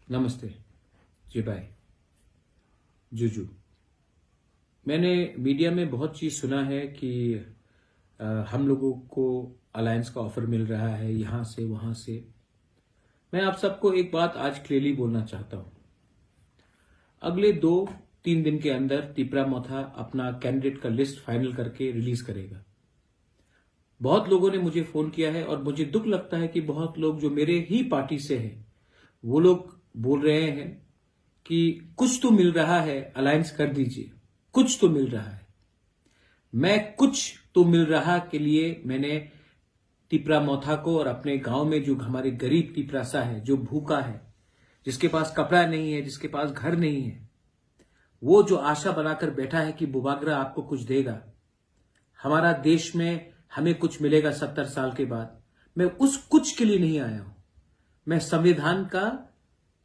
नमस्ते जी भाई। जुजू। मैंने मीडिया में बहुत चीज सुना है कि हम लोगों को अलायंस का ऑफर मिल रहा है यहां से वहां से। मैं आप सबको एक बात आज क्लियरली बोलना चाहता हूं। अगले 2-3 दिन के अंदर तिपरा मोथा अपना कैंडिडेट का लिस्ट फाइनल करके रिलीज करेगा। बहुत लोगों ने मुझे फोन किया है और मुझे दुख लगता है कि बहुत लोग जो मेरे ही पार्टी से हैं वो लोग बोल रहे हैं कि कुछ तो मिल रहा है, अलायंस कर दीजिए, कुछ तो मिल रहा है। मैं कुछ तो मिल रहा के लिए मैंने तिपरा मोथा को और अपने गांव में जो हमारे गरीब तिपरासा है, जो भूखा है, जिसके पास कपड़ा नहीं है, जिसके पास घर नहीं है, वो जो आशा बनाकर बैठा है कि बुबागरा आपको कुछ देगा, हमारा देश में हमें कुछ मिलेगा 70 साल के बाद, मैं उस कुछ के लिए नहीं आया हूं। मैं संविधान का,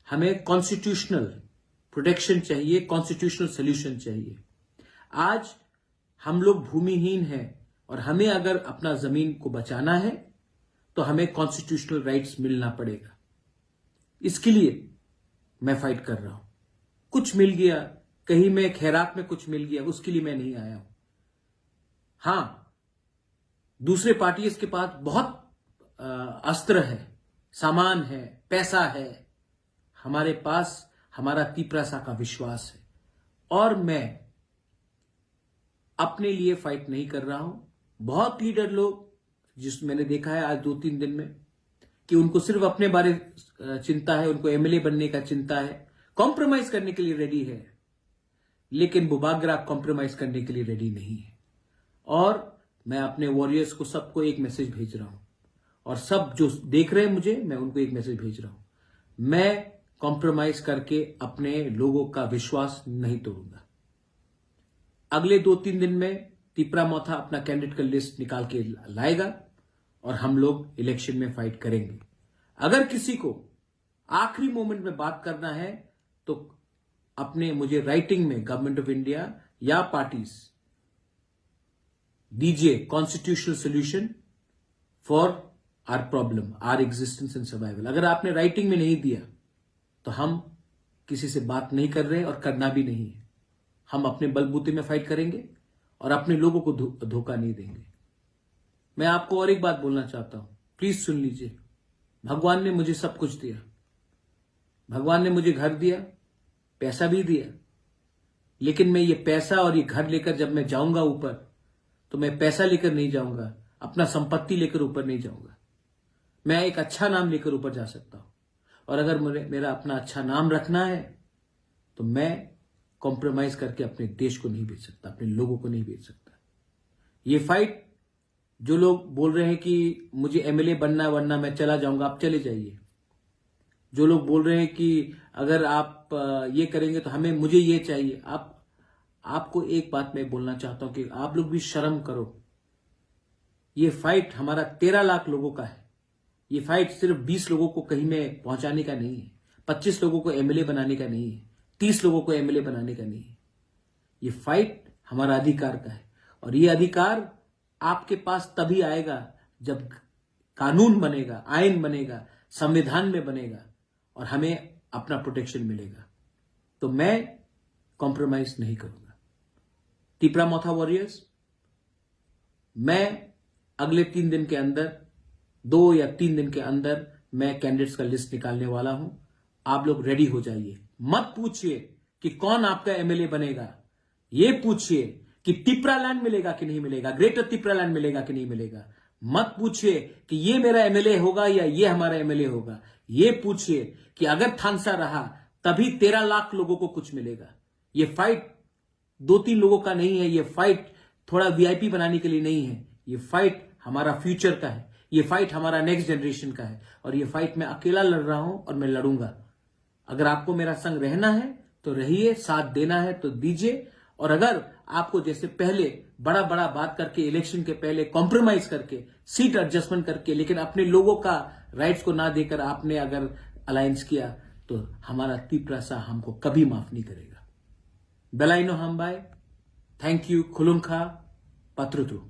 हमें कॉन्स्टिट्यूशनल प्रोटेक्शन चाहिए, कॉन्स्टिट्यूशनल सोल्यूशन चाहिए। आज हम लोग भूमिहीन हैं और हमें अगर अपना जमीन को बचाना है तो हमें कॉन्स्टिट्यूशनल राइट्स मिलना पड़ेगा। इसके लिए मैं फाइट कर रहा हूं। कुछ मिल गया, कहीं में खैरात में कुछ मिल गया, उसके लिए मैं नहीं आया हूं। हां, दूसरे पार्टीज के पास बहुत अस्त्र है, सामान है, पैसा है। हमारे पास हमारा तिपरासा का विश्वास है और मैं अपने लिए फाइट नहीं कर रहा हूं। बहुत लीडर लोग जिस मैंने देखा है आज 2-3 दिन में कि उनको सिर्फ अपने बारे चिंता है, उनको एमएलए बनने का चिंता है, कॉम्प्रोमाइज करने के लिए रेडी है, लेकिन बुबागरा कॉम्प्रोमाइज करने के लिए रेडी नहीं है। और मैं अपने वॉरियर्स को सबको एक मैसेज भेज रहा हूं और सब जो देख रहे हैं मुझे, मैं उनको एक मैसेज भेज रहा हूं। मैं कॉम्प्रोमाइज करके अपने लोगों का विश्वास नहीं तोड़ूंगा। अगले 2-3 दिन में तिपरा मोथा अपना कैंडिडेट का लिस्ट निकाल के लाएगा और हम लोग इलेक्शन में फाइट करेंगे। अगर किसी को आखिरी मोमेंट में बात करना है तो अपने मुझे राइटिंग में गवर्नमेंट ऑफ इंडिया या पार्टीज दीजिए constitutional solution for our problem, our existence and survival. अगर आपने राइटिंग में नहीं दिया तो हम किसी से बात नहीं कर रहे और करना भी नहीं है। हम अपने बलबूते में फाइट करेंगे और अपने लोगों को धोखा नहीं देंगे। मैं आपको और एक बात बोलना चाहता हूं, प्लीज सुन लीजिए। भगवान ने मुझे सब कुछ दिया। भगवान ने मुझे घर दिया, पैसा भी दिया, लेकिन मैं ये पैसा और ये घर लेकर जब मैं जाऊंगा ऊपर, तो मैं पैसा लेकर नहीं जाऊंगा, अपना संपत्ति लेकर ऊपर नहीं जाऊंगा। मैं एक अच्छा नाम लेकर ऊपर जा सकता हूं और अगर मेरा अपना अच्छा नाम रखना है तो मैं कॉम्प्रोमाइज करके अपने देश को नहीं बेच सकता, अपने लोगों को नहीं बेच सकता। ये फाइट जो लोग बोल रहे हैं कि मुझे एमएलए बनना वरना मैं चला जाऊंगा, आप चले जाइए। जो लोग बोल रहे हैं कि अगर आप ये करेंगे तो मुझे ये चाहिए, आपको एक बात मैं बोलना चाहता हूं कि आप लोग भी शर्म करो। ये फाइट हमारा 13 लाख लोगों का है। ये फाइट सिर्फ 20 लोगों को कहीं में पहुंचाने का नहीं है, 25 लोगों को एमएलए बनाने का नहीं है, 30 लोगों को एमएलए बनाने का नहीं है। ये फाइट हमारा अधिकार का है और ये अधिकार आपके पास तभी आएगा जब कानून बनेगा, आईन बनेगा, संविधान में बनेगा और हमें अपना प्रोटेक्शन मिलेगा। तो मैं कॉम्प्रोमाइज नहीं करूंगा। तिपरा मोथा वॉरियर्स, मैं अगले 3 दिन के अंदर, 2 या 3 दिन के अंदर मैं कैंडिडेट्स का लिस्ट निकालने वाला हूं। आप लोग रेडी हो जाइए। मत पूछिए कि कौन आपका एमएलए बनेगा, ये पूछिए कि तिपरा लैंड मिलेगा कि नहीं मिलेगा, ग्रेटर तिपरा लैंड मिलेगा कि नहीं मिलेगा। मत पूछिए कि ये मेरा एमएलए होगा या ये हमारा एमएलए होगा। ये पूछिए कि अगर थानसा रहा तभी 13 लाख लोगों को कुछ मिलेगा। ये फाइट 2-3 लोगों का नहीं है, ये फाइट थोड़ा वीआईपी बनाने के लिए नहीं है। ये फाइट हमारा फ्यूचर का है, ये फाइट हमारा नेक्स्ट जनरेशन का है और ये फाइट मैं अकेला लड़ रहा हूं और मैं लड़ूंगा। अगर आपको मेरा संग रहना है तो रहिए, साथ देना है तो दीजिए। और अगर आपको जैसे पहले बड़ा बड़ा बात करके, इलेक्शन के पहले कॉम्प्रोमाइज करके, सीट एडजस्टमेंट करके, लेकिन अपने लोगों का राइट्स को ना देकर आपने अगर अलायंस किया तो हमारा तिपरासा हमको कभी माफ नहीं करेगा। बेलाइनो हम बाय, थैंक यू, खुलुंखा, पत्रुतु।